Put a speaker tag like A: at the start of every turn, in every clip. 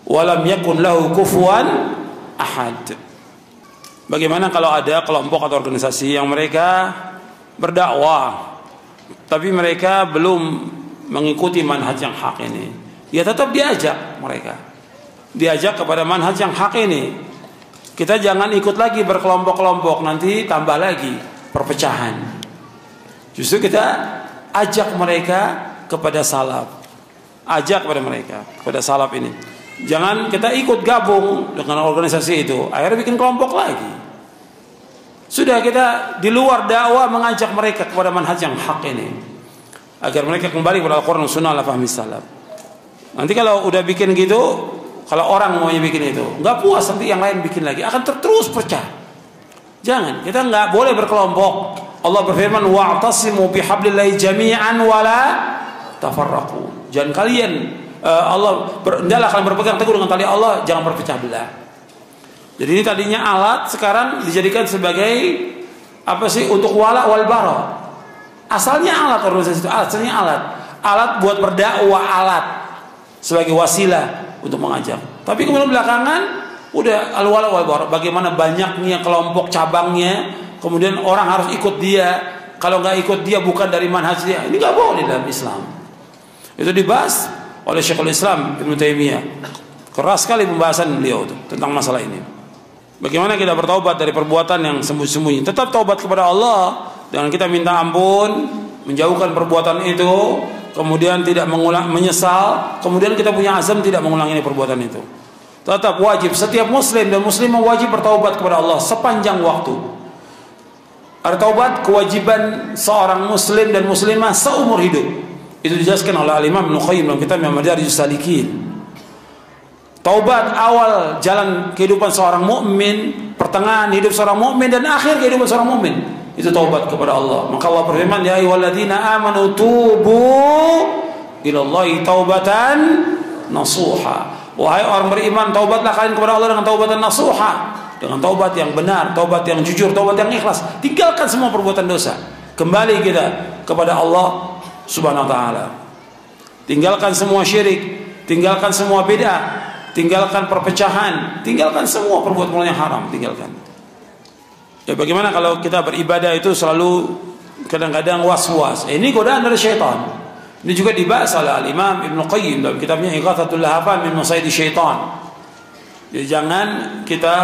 A: Walam yakun lahu kufuwan ahad. Bagaimana kalau ada kelompok atau organisasi yang mereka berdakwah tapi mereka belum mengikuti manhaj yang hak ini? Ya tetap diajak mereka, diajak kepada manhaj yang hak ini. Kita jangan ikut lagi berkelompok-kelompok, nanti tambah lagi perpecahan. Justru kita ajak mereka kepada salaf, ajak kepada mereka kepada salaf ini. Jangan kita ikut gabung dengan organisasi itu, akhirnya bikin kelompok lagi. Sudah, kita di luar dakwah mengajak mereka kepada manhaj yang hak ini, agar mereka kembali kepada Al-Quran Sunnah ala fahmi salaf. Nanti kalau udah bikin gitu, kalau orang maunya bikin itu, nggak puas nanti yang lain bikin lagi, akan terus pecah. Jangan, kita nggak boleh berkelompok. Allah berfirman, wa'tasimu bihablillahi jami'an wala tafarraqu. Jangan kalian hendaklah kalian berpegang teguh dengan tali Allah, jangan berpecah belah. Jadi ini tadinya alat, sekarang dijadikan sebagai apa sih, untuk wala wal bara. Asalnya alat, organisasi itu asalnya alat buat berdakwah, alat sebagai wasilah untuk mengajak. Tapi kemudian belakangan udah al wala wal bara, bagaimana banyaknya kelompok cabangnya, kemudian orang harus ikut dia, kalau nggak ikut dia bukan dari manhaj dia. Ini nggak boleh dalam Islam. Itu dibahas oleh Syekhul Islam Ibnu Taimiyah. Keras sekali pembahasan beliau itu tentang masalah ini. Bagaimana kita bertaubat dari perbuatan yang sembunyi-sembunyi. Tetap taubat kepada Allah dengan kita minta ampun, menjauhkan perbuatan itu, kemudian tidak mengulang, menyesal, kemudian kita punya azam tidak mengulangi perbuatan itu. Tetap wajib setiap muslim dan muslimah wajib bertaubat kepada Allah sepanjang waktu. Ada taubat kewajiban seorang muslim dan muslimah seumur hidup. Itu dijelaskan oleh Al-Imam Ibnu Qayyim dalam kitab Madarijus Salikin. Taubat awal jalan kehidupan seorang mukmin, pertengahan hidup seorang mukmin, dan akhir kehidupan seorang mukmin. Itu taubat kepada Allah. Maka Allah berfirman, ya ayyuhalladzina amanu tubu ilallahi taubatan nasuha. Wahai orang beriman, taubatlah kalian kepada Allah dengan taubatan nasuha, dengan taubat yang benar, taubat yang jujur, taubat yang ikhlas. Tinggalkan semua perbuatan dosa. Kembali kita kepada Allah Subhanahu wa ta'ala. Tinggalkan semua syirik, tinggalkan semua bid'ah, tinggalkan perpecahan, tinggalkan semua perbuatan yang haram, tinggalkan. Ya, bagaimana kalau kita beribadah itu selalu kadang-kadang was-was? Ini godaan dari syaitan. Ini juga dibahas oleh Al-Imam Ibnu Qayyim dalam kitabnya Ighathatul Lahafan min Masaidi Syaitan. Jadi jangan kita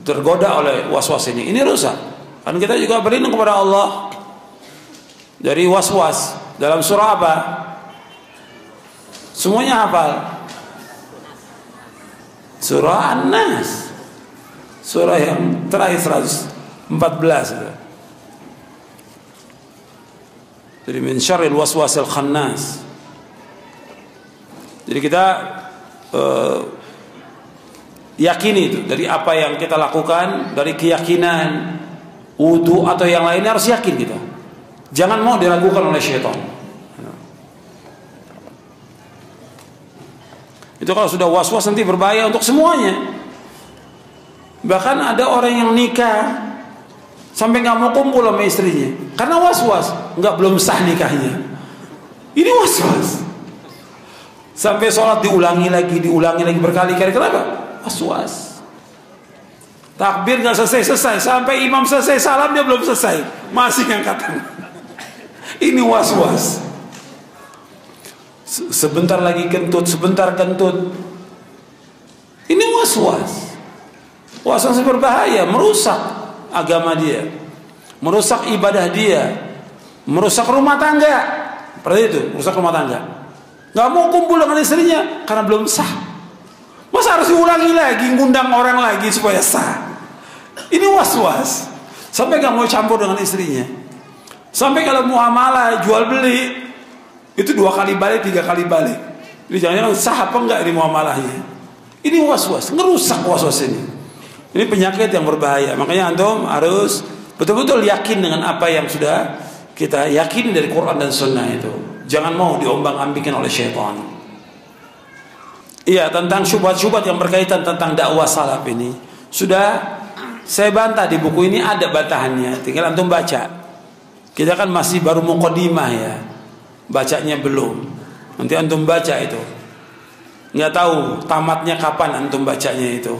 A: tergoda oleh was-was ini. Ini rusak. Kan kita juga berlindung kepada Allah dari was-was. Dalam surah apa? Semuanya hafal. Surah An-Nas. Surah yang terakhir 114 itu. Jadi min syarril waswasil khannas. Jadi kita yakini itu dari apa yang kita lakukan, dari keyakinan, wudu atau yang lainnya harus yakin kita. Jangan mau diragukan oleh syaitan. Itu kalau sudah was-was nanti berbahaya untuk semuanya. Bahkan ada orang yang nikah sampai nggak mau kumpul sama istrinya karena was-was, belum sah nikahnya. Ini was-was. Sampai sholat diulangi lagi berkali-kali. Kenapa? Was-was. Takbir nggak selesai, sampai imam selesai salam dia belum selesai, masih ngangkat tangan. Ini was-was. Sebentar lagi kentut, sebentar kentut. Ini was-was. Was-was berbahaya, merusak agama dia, merusak ibadah dia, merusak rumah tangga. Seperti itu, merusak rumah tangga. Nggak mau kumpul dengan istrinya karena belum sah. Masa harus diulangi lagi, ngundang orang lagi supaya sah? Ini was-was. Sampai nggak mau campur dengan istrinya. Sampai kalau muamalah jual beli itu 2 kali balik, 3 kali balik. Jadi jangan-jangan sah apa enggak ini muamalahnya. Ini was-was, ngerusak was-was ini. Ini penyakit yang berbahaya. Makanya antum harus betul-betul yakin dengan apa yang sudah kita yakin dari Quran dan Sunnah itu. Jangan mau diombang-ambingkan oleh syaitan. Iya, tentang syubhat-syubhat yang berkaitan tentang dakwah salaf ini sudah saya bantah di buku ini, ada bantahannya. Tinggal antum baca. Kita kan masih baru muqaddimah ya, bacanya belum. Nanti antum baca itu. Nggak tahu tamatnya kapan antum bacanya itu.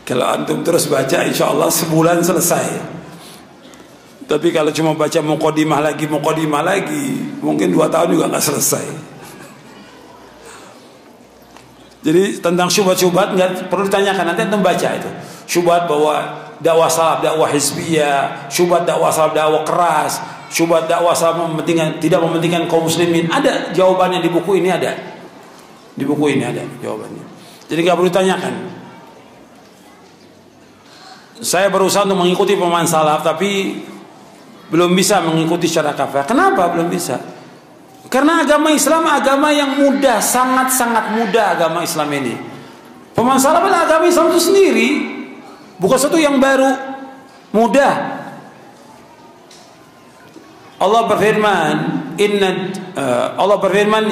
A: Kalau antum terus baca, insya Allah sebulan selesai. Tapi kalau cuma baca muqaddimah lagi, mungkin 2 tahun juga nggak selesai. Jadi tentang syubhat-syubhat nggak perlu ditanyakan, nanti antum baca itu. Syubhat bahwa dakwah salaf, dakwah hizbiyah, syubhat dakwah salaf, dakwah keras, syubhat dakwah salaf tidak mementingkan kaum muslimin. Ada jawabannya di buku ini, ada. Di buku ini ada jawabannya. Jadi nggak perlu ditanyakan. Saya berusaha untuk mengikuti pemahaman salaf, tapi belum bisa mengikuti secara kafah. Kenapa belum bisa? Karena agama Islam agama yang mudah, sangat-sangat mudah agama Islam ini. Pemahaman salaf adalah agama Islam itu sendiri, bukan sesuatu yang baru, mudah. Allah berfirman,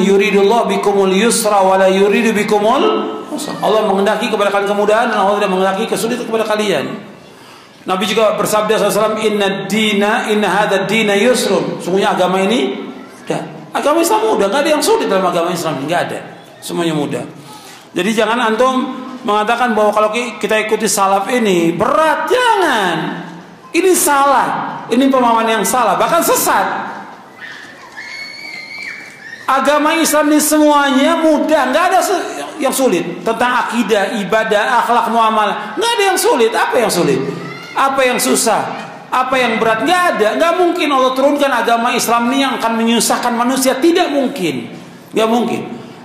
A: yuridullah bikumul yusra wa la yuridu bikumul usra. Allah menghendaki kepada kalian kemudahan dan Allah tidak menghendaki kesulitan kepada kalian. Nabi juga bersabda SAW, inna hadha dina yusrun. Sungguhnya agama ini mudah. Agama Islam mudah, nggak ada yang sulit dalam agama Islam, nggak ada. Semuanya mudah. Jadi jangan antum mengatakan bahwa kalau kita ikuti salaf ini berat, jangan. Ini salah, ini pemahaman yang salah, bahkan sesat. Agama Islam ini semuanya mudah, nggak ada yang sulit. Tentang akidah, ibadah, akhlak, muamalah, nggak ada yang sulit. Apa yang sulit? Apa yang susah? Apa yang berat? Nggak ada. Nggak mungkin Allah turunkan agama Islam ini yang akan menyusahkan manusia. Tidak mungkin. Nggak mungkin.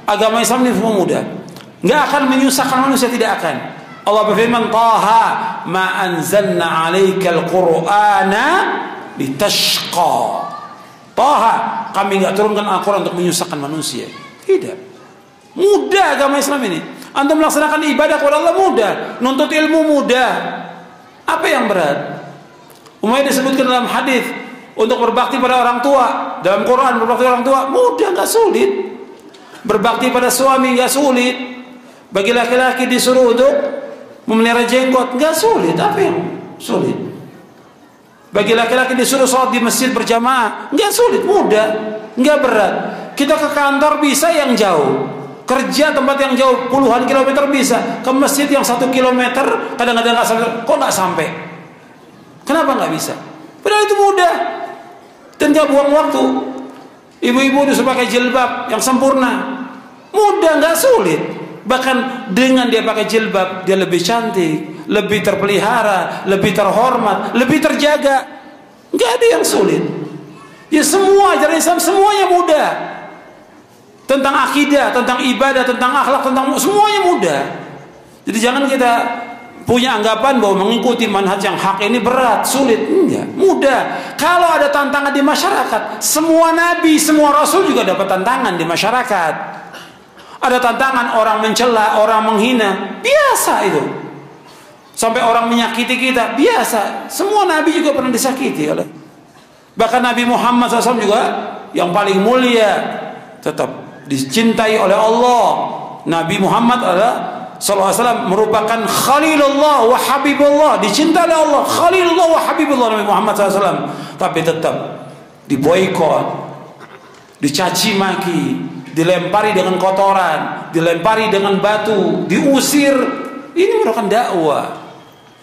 A: Agama Islam ini semua mudah. Nggak akan menyusahkan manusia, tidak akan. Allah berfirman, Taha ma anzalna 'alaikal Qur'ana litashqa. Taha, kami nggak turunkan Al-Quran untuk menyusahkan manusia. Tidak. Mudah agama Islam ini. Antum melaksanakan ibadah kepada Allah mudah, nuntut ilmu mudah. Apa yang berat? Umayyah disebutkan dalam hadis untuk berbakti pada orang tua. Dalam Quran berbakti pada orang tua mudah, nggak sulit. Berbakti pada suami nggak sulit. Bagi laki-laki disuruh untuk memelihara jenggot nggak sulit. Apa yang sulit? Bagi laki-laki disuruh sholat di masjid berjamaah nggak sulit, mudah, nggak berat. Kita ke kantor bisa yang jauh, kerja tempat yang jauh puluhan kilometer bisa, ke masjid yang 1 kilometer kadang-kadang nggak sampai. Kok nggak sampai? Kenapa nggak bisa? Padahal itu mudah dan nggak buang waktu. Ibu-ibu disuruh pakai jilbab yang sempurna, mudah, nggak sulit. Bahkan dengan dia pakai jilbab, dia lebih cantik, lebih terpelihara, lebih terhormat, lebih terjaga. Nggak ada yang sulit. Ya semua ajaran Islam semuanya mudah. Tentang akidah, tentang ibadah, tentang akhlak, tentang semuanya mudah. Jadi jangan kita punya anggapan bahwa mengikuti manhaj yang hak ini berat, sulit. Enggak, mudah. Kalau ada tantangan di masyarakat, semua nabi, semua rasul juga dapat tantangan di masyarakat. Ada tantangan orang mencela, orang menghina, biasa itu. Sampai orang menyakiti kita, biasa. Semua nabi juga pernah disakiti oleh. Bahkan Nabi Muhammad SAW juga yang paling mulia, tetap dicintai oleh Allah. Nabi Muhammad adalah SAW merupakan Khalilullah wa Habibullah, dicintai oleh Allah. Khalilullah wa Habibullah Nabi Muhammad SAW. Tapi tetap diboikot, dicaci maki, dilempari dengan kotoran, dilempari dengan batu, diusir. Ini merupakan dakwah.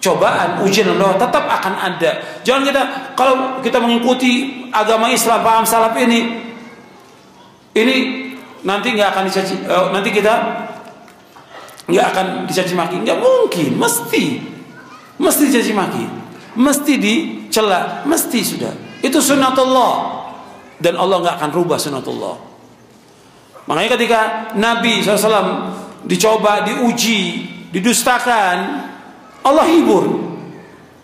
A: Cobaan, ujian Allah tetap akan ada. Jangan kita, kalau kita mengikuti agama Islam, paham salaf ini nanti nggak akan dicaci, nanti kita nggak akan dicaci maki. Nggak mungkin, mesti dicaci maki, mesti dicela, mesti sudah. Itu sunnatullah dan Allah nggak akan rubah sunnatullah. Makanya ketika Nabi SAW dicoba, diuji, didustakan, Allah hibur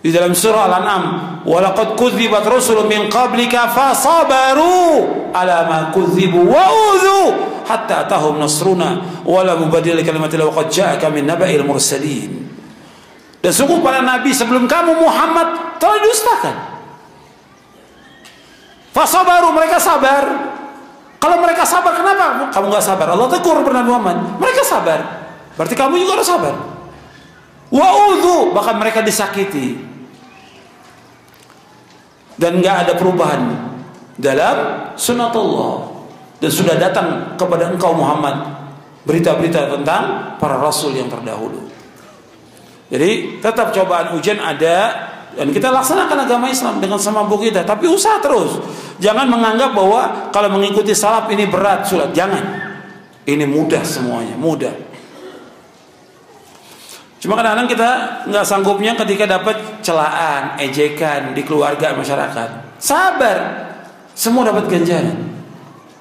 A: di dalam surah Al-An'am, walaqad kudzibat rusulun min qablika fasabaru ala ma kudzibu wa udzu hatta atahum nasruna wala mubaddila likalimatillah wa qad ja'aka min naba'il mursalin. Dan sungguh para nabi sebelum kamu Muhammad telah didustakan. Fasabaru, mereka sabar. Kalau mereka sabar, kenapa kamu nggak sabar? Allah tegur kepada Nabi Muhammad, mereka sabar, berarti kamu juga harus sabar. Wa'udhu, bahkan mereka disakiti, dan nggak ada perubahan dalam sunnatullah. Dan sudah datang kepada engkau Muhammad berita-berita tentang para rasul yang terdahulu. Jadi tetap cobaan ujian ada, dan kita laksanakan agama Islam dengan semampu kita, tapi usaha terus. Jangan menganggap bahwa kalau mengikuti salaf ini berat, sulit. Jangan. Ini mudah semuanya, mudah. Cuma kadang-kadang kita nggak sanggupnya ketika dapat celaan, ejekan di keluarga, masyarakat. Sabar, semua dapat ganjaran.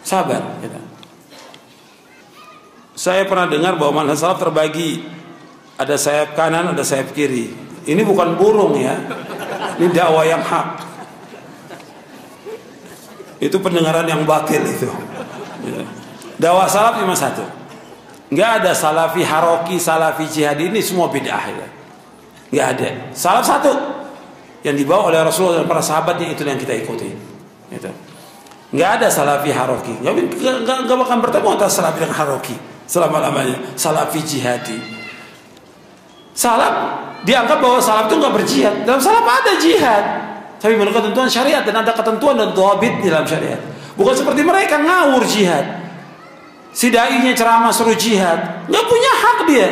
A: Sabar. Gitu. Saya pernah dengar bahwa manhaj salaf terbagi, ada sayap kanan, ada sayap kiri. Ini bukan burung ya, ini dakwah yang hak. Itu pendengaran yang batil itu. Dakwah salaf cuma satu. Nggak ada salafi haroki, salafi jihadi, ini semua bid'ah ya. Nggak ada. Salaf satu yang dibawa oleh Rasulullah dan para sahabatnya, itu yang kita ikuti. Gitu. Nggak ada salafi haroki. Nggak bakal bertemu antara salafi dan haroki selama-lamanya. Salafi jihadi. Salaf dianggap bahwa salaf itu nggak berjihad. Dalam salaf ada jihad, tapi menurut ketentuan syariat, dan ada ketentuan dan dhabit di dalam syariat. Bukan seperti mereka ngawur jihad. Si dai-nya ceramah suruh jihad, nggak punya hak dia.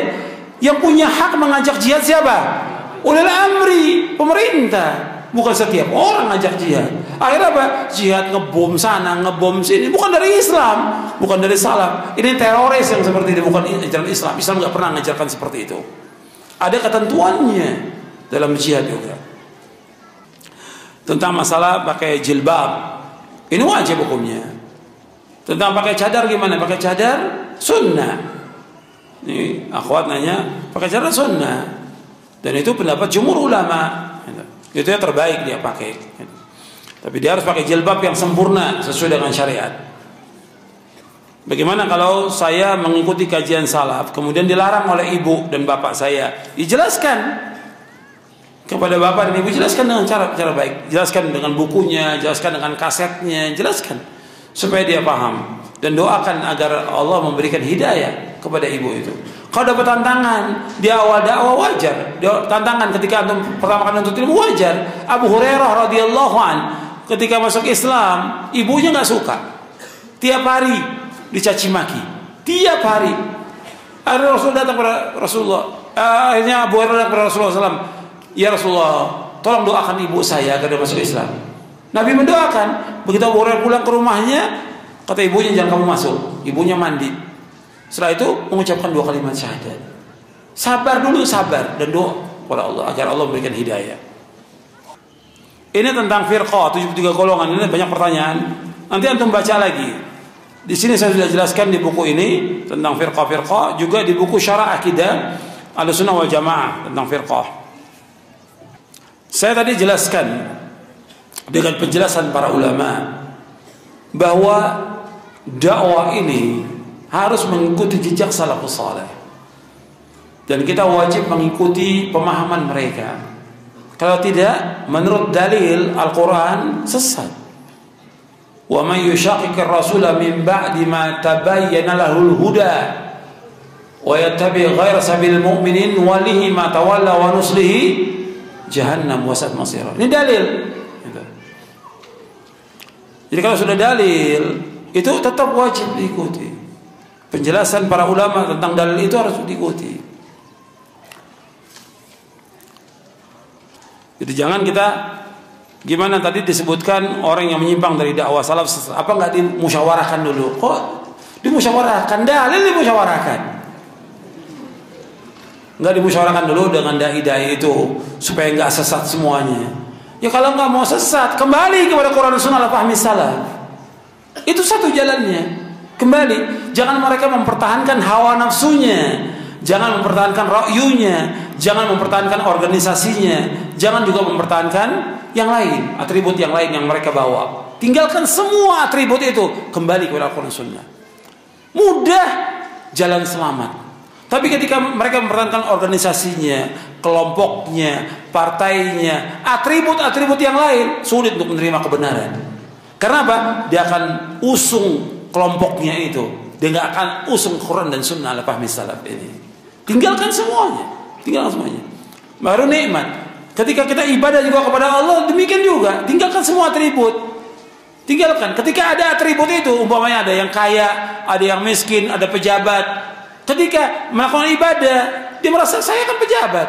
A: Yang punya hak mengajak jihad siapa? Ulil amri, pemerintah. Bukan setiap orang ngajak jihad. Akhirnya apa? Jihad ngebom sana, ngebom sini. Bukan dari Islam, bukan dari salaf. Ini teroris yang seperti ini, bukan ajaran Islam. Islam nggak pernah mengajarkan seperti itu. Ada ketentuannya dalam jihad juga. Tentang masalah pakai jilbab, ini wajib hukumnya. Tentang pakai cadar gimana? Pakai cadar sunnah. Ini akhwat nanya, pakai cadar sunnah. Dan itu pendapat jumhur ulama. Itu yang terbaik dia pakai. Tapi dia harus pakai jilbab yang sempurna sesuai dengan syariat. Bagaimana kalau saya mengikuti kajian salaf, kemudian dilarang oleh ibu dan bapak saya? Dijelaskan kepada bapak dan ibu, jelaskan dengan cara baik. Jelaskan dengan bukunya, jelaskan dengan kasetnya, jelaskan supaya dia paham, dan doakan agar Allah memberikan hidayah kepada ibu itu. Kalau dapat tantangan di awal dakwah wajar. Tantangan ketika antum pertama kali nuntut ilmu wajar. Abu Hurairah radhiyallahu an ketika masuk Islam, ibunya nggak suka. Tiap hari dicaci maki. Tiap hari. Akhirnya Rasul datang kepada Rasulullah. Akhirnya Abu Hurairah datang kepada Rasulullah SAW. Ya Rasulullah, tolong doakan ibu saya agar dia masuk Islam. Nabi mendoakan. Begitu Abu Hurairah pulang ke rumahnya, kata ibunya, jangan kamu masuk. Ibunya mandi. Setelah itu mengucapkan 2 kalimat syahadat. Sabar dulu, sabar, dan doa kepada Allah agar Allah memberikan hidayah. Ini tentang firqah 73 golongan. Ini banyak pertanyaan. Nanti antum baca lagi. Di sini saya sudah jelaskan di buku ini tentang firqah-firqah, juga di buku Syarah Aqidah Ahlussunnah wal Jamaah tentang firqah. Saya tadi jelaskan dengan penjelasan para ulama bahwa dakwah ini harus mengikuti jejak salafus saleh, dan kita wajib mengikuti pemahaman mereka. Kalau tidak, menurut dalil Al-Quran, sesat. Wa may yushaqiqir rasula min ba'di ma tabayyana lahul huda wa yattabi' ghayra sabilil mu'minin walihi ma tawalla wa nuslihi jahannam wa sa'at masira. Ini dalil. Jadi kalau sudah dalil, itu tetap wajib diikuti. Penjelasan para ulama tentang dalil itu harus diikuti. Jadi jangan kita, gimana tadi disebutkan orang yang menyimpang dari dakwah salaf, apa nggak dimusyawarahkan dulu? Kok dimusyawarahkan? Dalil dimusyawarahkan. Nggak dimusyawarahkan dulu dengan dai-dai itu supaya nggak sesat semuanya. Ya kalau nggak mau sesat, kembali kepada Quran dan Sunnah al-fahmi salaf. Itu satu jalannya. Kembali, jangan mereka mempertahankan hawa nafsunya, jangan mempertahankan ra'yunya, jangan mempertahankan organisasinya, jangan juga mempertahankan yang lain, atribut yang lain yang mereka bawa. Tinggalkan semua atribut itu, kembali kepada Al-Quran dan Sunnah. Mudah jalan selamat. Tapi ketika mereka mempertahankan organisasinya, kelompoknya, partainya, atribut-atribut yang lain, sulit untuk menerima kebenaran. Karena apa? Dia akan usung kelompoknya itu. Dia nggak akan usung Quran dan Sunnah al-fahmi salaf ini. Tinggalkan semuanya. Tinggalkan semuanya. Baru nikmat. Ketika kita ibadah juga kepada Allah, demikian juga. Tinggalkan semua atribut. Tinggalkan. Ketika ada atribut itu, umpamanya ada yang kaya, ada yang miskin, ada pejabat, Ketika melakukan ibadah, dia merasa saya kan pejabat,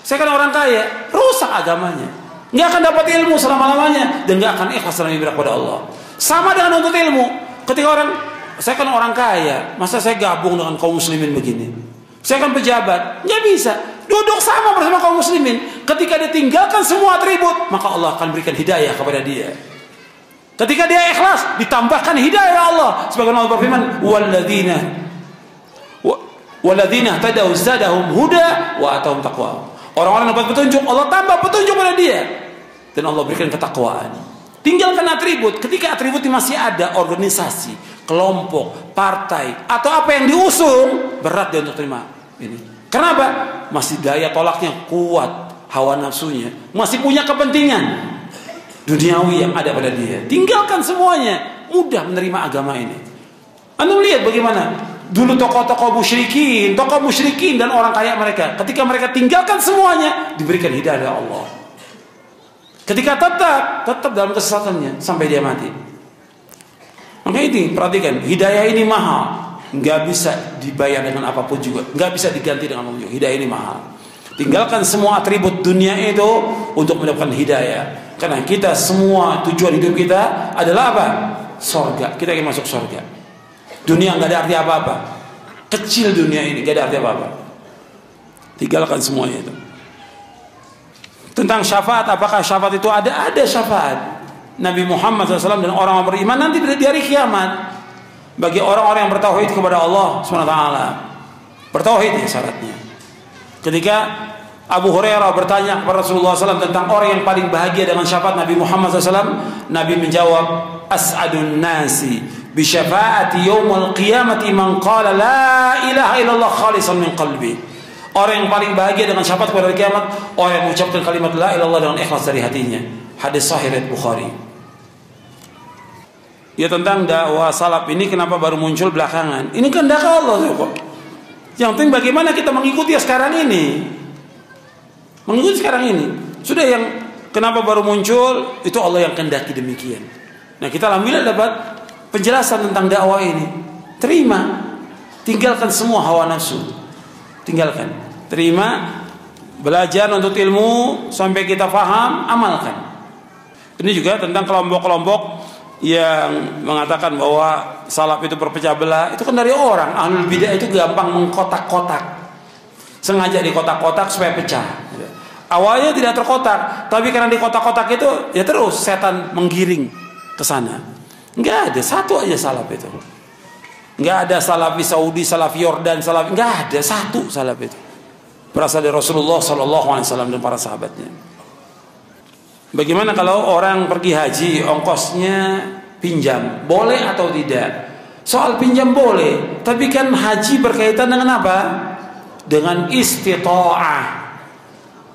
A: saya kan orang kaya, rusak agamanya. Nggak akan dapat ilmu selama-lamanya dan nggak akan ikhlas dalam ibadah kepada Allah. Sama dengan untuk ilmu. Ketika orang, saya kan orang kaya, masa saya gabung dengan kaum muslimin begini? Saya kan pejabat, nggak bisa. Duduk sama bersama kaum muslimin. Ketika dia tinggalkan semua atribut, maka Allah akan berikan hidayah kepada dia. Ketika dia ikhlas, ditambahkan hidayah Allah. Sebagaimana Allah berfirman, walladzina tadaw zadahum huda wa atahum taqwa. Orang-orang yang dapat petunjuk, Allah tambah petunjuk pada dia dan Allah berikan ketakwaan. Tinggalkan atribut. Ketika atribut masih ada, organisasi, kelompok, partai atau apa yang diusung, berat dia untuk terima ini. Kenapa? Masih daya tolaknya kuat, hawa nafsunya, masih punya kepentingan duniawi yang ada pada dia. Tinggalkan semuanya, mudah menerima agama ini. Anda melihat bagaimana dulu tokoh-tokoh musyrikin dan orang kaya mereka, ketika mereka tinggalkan semuanya, diberikan hidayah oleh Allah. Ketika tetap dalam kesesatannya sampai dia mati. Maka ini perhatikan, hidayah ini mahal, nggak bisa dibayar dengan apapun juga, nggak bisa diganti dengan apapun juga. Hidayah ini mahal. Tinggalkan semua atribut dunia itu untuk mendapatkan hidayah. Karena kita semua tujuan hidup kita adalah apa? Surga. Kita ingin masuk surga. Dunia nggak ada arti apa-apa. Kecil dunia ini nggak ada arti apa-apa. Tinggalkan semuanya itu. Tentang syafaat, apakah syafaat itu ada? Ada syafaat. Nabi Muhammad SAW dan orang yang beriman nanti di hari kiamat, bagi orang-orang yang bertauhid kepada Allah SWT. Bertauhid ya syaratnya. Ketika Abu Hurairah bertanya kepada Rasulullah SAW tentang orang yang paling bahagia dengan syafaat Nabi Muhammad SAW, Nabi menjawab, as'adun nasi bi syafaati yaumil qiyamati man qala la ilaha illallah khalisan min qalbi. Orang yang paling bahagia dengan syafaat pada hari kiamat, orang yang mengucapkan kalimat la ilaha illallah dengan ikhlas dari hatinya. Hadis sahih riwayat Bukhari. Ya, tentang dakwah salaf ini kenapa baru muncul belakangan? Ini kan dakwah Allah kok. Yang penting bagaimana kita mengikuti sekarang ini. Mengikuti sekarang ini. Sudah, yang kenapa baru muncul itu Allah yang kehendaki demikian. Nah, kita alhamdulillah dapat penjelasan tentang dakwah ini. Terima. Tinggalkan semua hawa nafsu. Tinggalkan. Terima. Belajar untuk ilmu sampai kita faham, amalkan. Ini juga tentang kelompok-kelompok yang mengatakan bahwa salaf itu berpecah belah. Itu kan dari orang. Ahlul bidah itu gampang mengkotak-kotak. Sengaja dikotak-kotak supaya pecah. Awalnya tidak terkotak, tapi karena dikotak-kotak itu ya terus setan menggiring ke sana. Enggak ada, satu aja salaf itu. Enggak ada salafi Saudi, salafi Yordan, salafi, enggak ada, satu salaf itu. Berasal dari Rasulullah SAW dan para sahabatnya. Bagaimana kalau orang pergi haji, ongkosnya pinjam, boleh atau tidak? Soal pinjam boleh, tapi kan haji berkaitan dengan apa? Dengan istita'ah.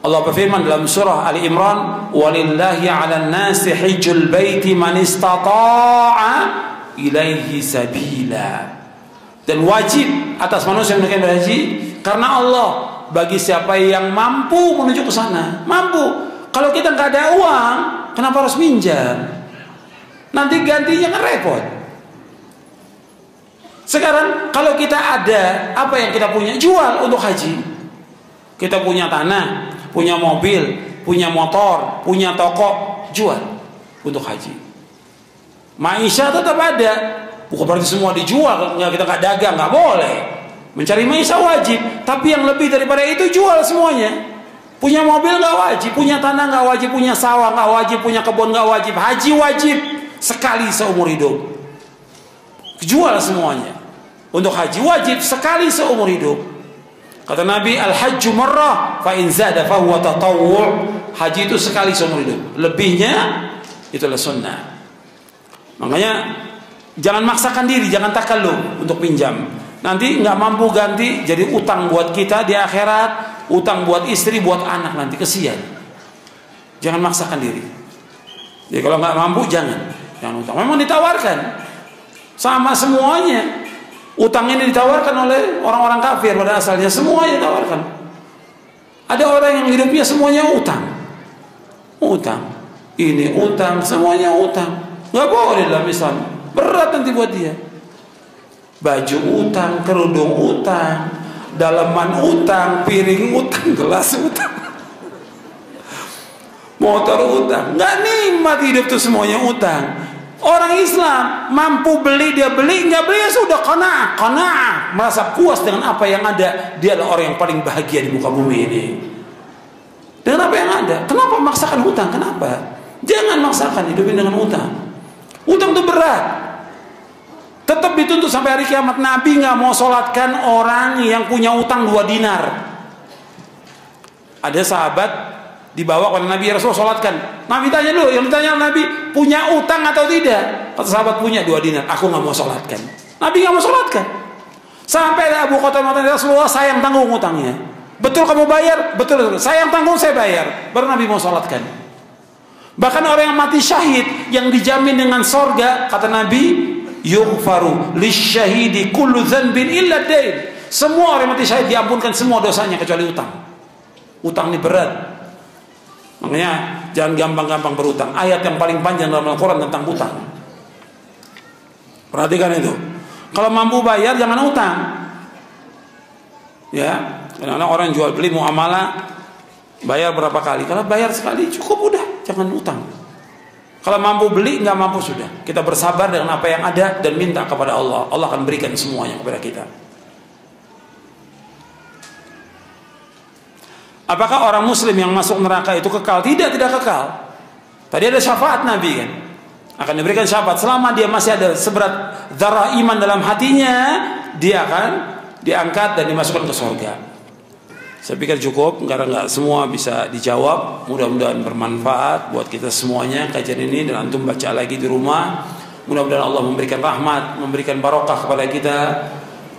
A: Allah berfirman dalam surah Ali Imran, walillahi 'alan nasi hajjul baiti man istata'a ilaihi sabila. Dan wajib atas manusia yang menunaikan haji karena Allah, bagi siapa yang mampu menuju ke sana. Mampu. Kalau kita nggak ada uang, kenapa harus minjam? Nanti gantinya kan repot. Sekarang kalau kita ada apa yang kita punya, jual untuk haji. Kita punya tanah, punya mobil, punya motor, punya toko, jual untuk haji. Maisha tetap ada. Bukan berarti semua dijual, kita nggak dagang, nggak boleh. Mencari maisha wajib, tapi yang lebih daripada itu jual semuanya. Punya mobil nggak wajib, punya tanah nggak wajib, punya sawah nggak wajib, punya kebun nggak wajib. Haji wajib sekali seumur hidup. Jual semuanya. Untuk haji wajib sekali seumur hidup. Kata Nabi, al-hajju marrah fa in zada fa huwa tatawwu'. Haji itu sekali seumur hidup. Lebihnya itulah sunnah. Makanya jangan maksakan diri, jangan takalluf untuk pinjam. Nanti nggak mampu ganti, jadi utang buat kita di akhirat, utang buat istri, buat anak, nanti kesian. Jangan maksakan diri. Jadi kalau nggak mampu jangan utang. Memang ditawarkan sama semuanya. Utang ini ditawarkan oleh orang-orang kafir pada asalnya, semuanya ditawarkan. Ada orang yang hidupnya semuanya utang. Ini utang, semuanya utang. Nggak boleh dalam Islam. Berat nanti buat dia. baju utang, kerudung utang, daleman utang, piring utang, gelas utang, motor utang. Nggak nikmat hidup tuh semuanya utang. Orang Islam mampu beli dia beli, nggak beli ya sudah qanaah, merasa puas dengan apa yang ada. Dia adalah orang yang paling bahagia di muka bumi ini dengan apa yang ada. Kenapa memaksakan hutang? Kenapa? Jangan maksakan hidupin dengan hutang. Hutang itu berat, tetap dituntut sampai hari kiamat. Nabi nggak mau sholatkan orang yang punya utang 2 dinar. Ada sahabat dibawa oleh Nabi, ya Rasul sholatkan. Nabi tanya dulu, yang ditanya Nabi, punya utang atau tidak? Kata sahabat, punya 2 dinar. Aku nggak mau sholatkan. Nabi nggak mau sholatkan. Sampai ada Abu Qatamah tanya, Rasulullah, saya yang tanggung utangnya. Betul kamu bayar? Betul. Saya yang tanggung, saya bayar. Baru Nabi mau sholatkan. Bahkan orang yang mati syahid, yang dijamin dengan sorga, kata Nabi, yughfaru lisyahidi kullu dhanbin illa dain. Semua orang mati syahid diampunkan semua dosanya kecuali utang. Utang ini berat. Makanya jangan gampang-gampang berutang. Ayat yang paling panjang dalam Al-Quran tentang utang. Perhatikan itu. Kalau mampu bayar jangan utang. Ya, karena orang jual beli muamalah bayar berapa kali? Kalau bayar sekali cukup udah, jangan utang. Kalau mampu beli, nggak mampu sudah. Kita bersabar dengan apa yang ada dan minta kepada Allah. Allah akan berikan semuanya kepada kita. Apakah orang muslim yang masuk neraka itu kekal? Tidak kekal. Tadi ada syafaat Nabi kan, akan diberikan syafaat selama dia masih ada seberat dzarrah iman dalam hatinya, dia akan diangkat dan dimasukkan ke surga. Saya pikir cukup karena nggak semua bisa dijawab. Mudah-mudahan bermanfaat buat kita semuanya kajian ini, dan antum baca lagi di rumah. Mudah-mudahan Allah memberikan rahmat, memberikan barokah kepada kita,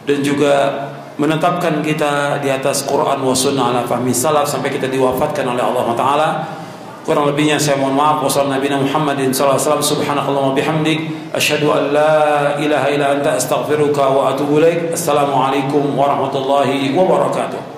A: dan juga menetapkan kita di atas Quran wa sunnah ala fahmi salaf sampai kita diwafatkan oleh Allah Ta'ala. Kurang lebihnya saya mohon maaf. Wassalamualaikum Muhammadin sallallahu alaihi wasallam. Subhanakallahumma bihamdik asyhadu an la ilaha illa anta astaghfiruka wa atubu ilaik. Assalamualaikum warahmatullahi wabarakatuh.